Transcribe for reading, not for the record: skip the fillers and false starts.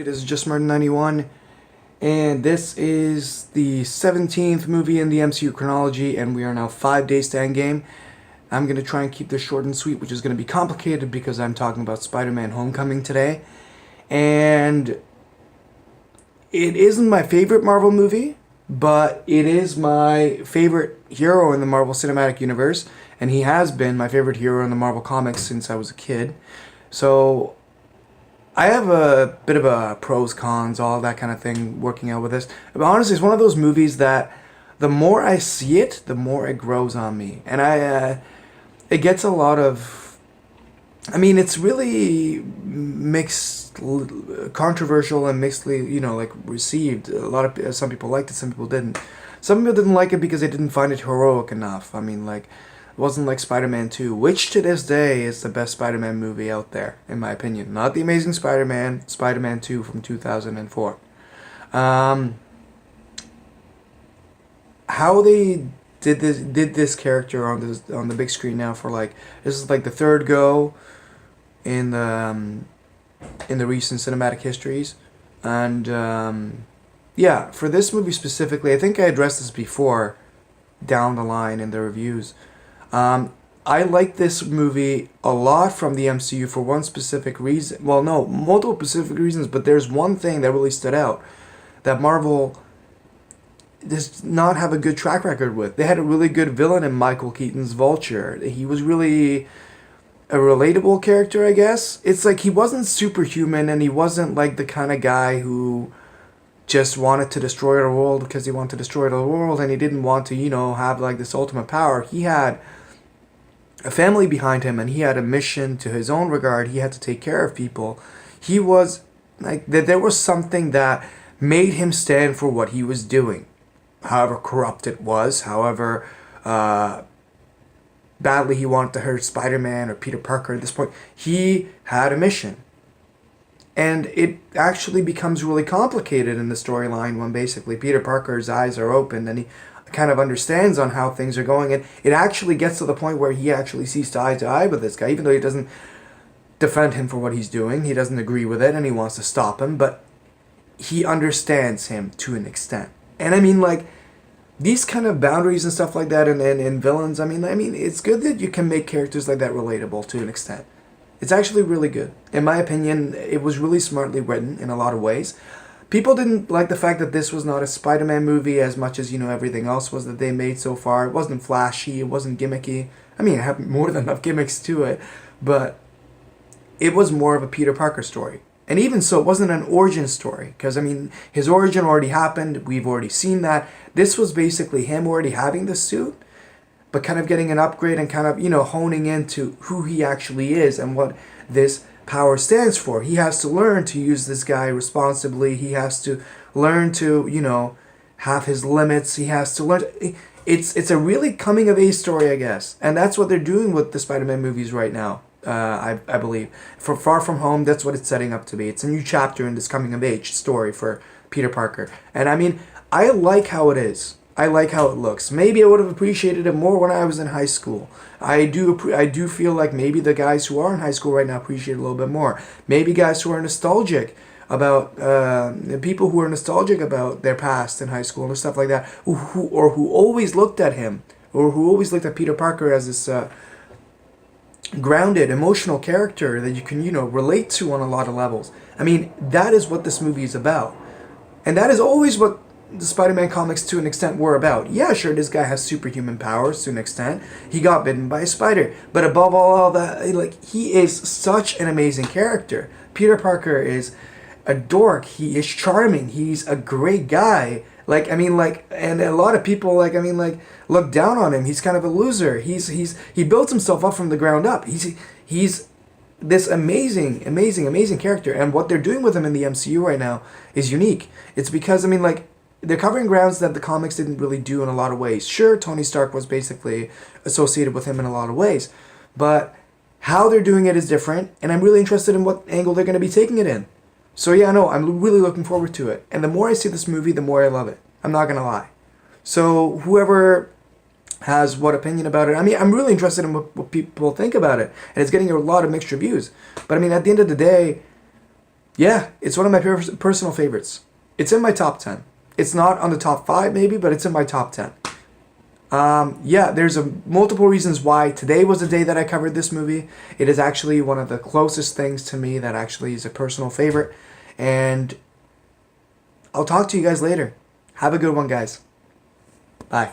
This is just Martin 91, and this is the 17th movie in the MCU chronology, and we are now 5 days to Endgame. I'm going to try and keep this short and sweet, which is going to be complicated because I'm talking about Spider-Man Homecoming today. And it isn't my favorite Marvel movie, but it is my favorite hero in the Marvel Cinematic Universe, and he has been my favorite hero in the Marvel Comics since I was a kid. So I have a bit of a pros, cons, all that kind of thing working out with this. But honestly, it's one of those movies that the more I see it, the more it grows on me. And it gets a lot of, it's really mixed, controversial and mixedly, like received. Some people liked it, some people didn't. Some people didn't like it because they didn't find it heroic enough. It wasn't like Spider-Man 2, which to this day is the best Spider-Man movie out there, in my opinion. Not The Amazing Spider-Man, Spider-Man 2 from 2004. How they did this character on the big screen now for this is like the third go in the recent cinematic histories, and yeah, for this movie specifically, I think I addressed this before down the line in the reviews. I like this movie a lot from the MCU for one specific reason. Well, no, multiple specific reasons, but there's one thing that really stood out that Marvel does not have a good track record with. They had a really good villain in Michael Keaton's Vulture. He was really a relatable character, I guess. It's like he wasn't superhuman, and he wasn't like the kind of guy who just wanted to destroy the world because he wanted to destroy the world, and he didn't want to, have like this ultimate power. He had a family behind him, and he had a mission to his own regard. He had to take care of people. He was like there was something that made him stand for what he was doing, however corrupt it was, however badly he wanted to hurt Spider-Man or Peter Parker. At this point, he had a mission. And it actually becomes really complicated in the storyline when basically Peter Parker's eyes are opened and he kind of understands on how things are going. And it actually gets to the point where he actually sees eye to eye with this guy, even though he doesn't defend him for what he's doing. He doesn't agree with it and he wants to stop him, but he understands him to an extent. And these kind of boundaries and stuff like that and villains, it's good that you can make characters like that relatable to an extent. It's actually really good. In my opinion, it was really smartly written in a lot of ways. People didn't like the fact that this was not a Spider-Man movie as much as, everything else was that they made so far. It wasn't flashy, it wasn't gimmicky. It had more than enough gimmicks to it, but it was more of a Peter Parker story. And even so, it wasn't an origin story, because, his origin already happened. We've already seen that. This was basically him already having the suit, but kind of getting an upgrade and kind of, honing into who he actually is and what this power stands for. He has to learn to use this guy responsibly. He has to learn to, have his limits. He has to learn. It's a really coming of age story, I guess. And that's what they're doing with the Spider-Man movies right now, I believe. For Far From Home, that's what it's setting up to be. It's a new chapter in this coming of age story for Peter Parker. And I like how it is. I like how it looks. Maybe I would have appreciated it more when I was in high school. I do feel like maybe the guys who are in high school right now appreciate it a little bit more. Maybe guys who are nostalgic about people who are nostalgic about their past in high school and stuff like that, who always looked at him, or who always looked at Peter Parker as this grounded, emotional character that you can relate to on a lot of levels. That is what this movie is about, and that is always what the Spider-Man comics to an extent were about. Yeah, sure, this guy has superhuman powers to an extent. He got bitten by a spider. But above all that, he is such an amazing character. Peter Parker is a dork. He is charming. He's a great guy. And a lot of people, look down on him. He's kind of a loser. He built himself up from the ground up. He's this amazing character. And what they're doing with him in the MCU right now is unique. It's because, they're covering grounds that the comics didn't really do in a lot of ways. Sure, Tony Stark was basically associated with him in a lot of ways, but how they're doing it is different, and I'm really interested in what angle they're going to be taking it in. So yeah, no, I'm really looking forward to it. And the more I see this movie, the more I love it. I'm not going to lie. So whoever has what opinion about it, I'm really interested in what people think about it, and it's getting a lot of mixed reviews. But at the end of the day, Yeah, it's one of my personal favorites. It's in my top 10. It's not on the top 5 maybe, but it's in my top 10. Yeah, there's multiple reasons why today was the day that I covered this movie. It is actually one of the closest things to me that actually is a personal favorite. And I'll talk to you guys later. Have a good one, guys. Bye.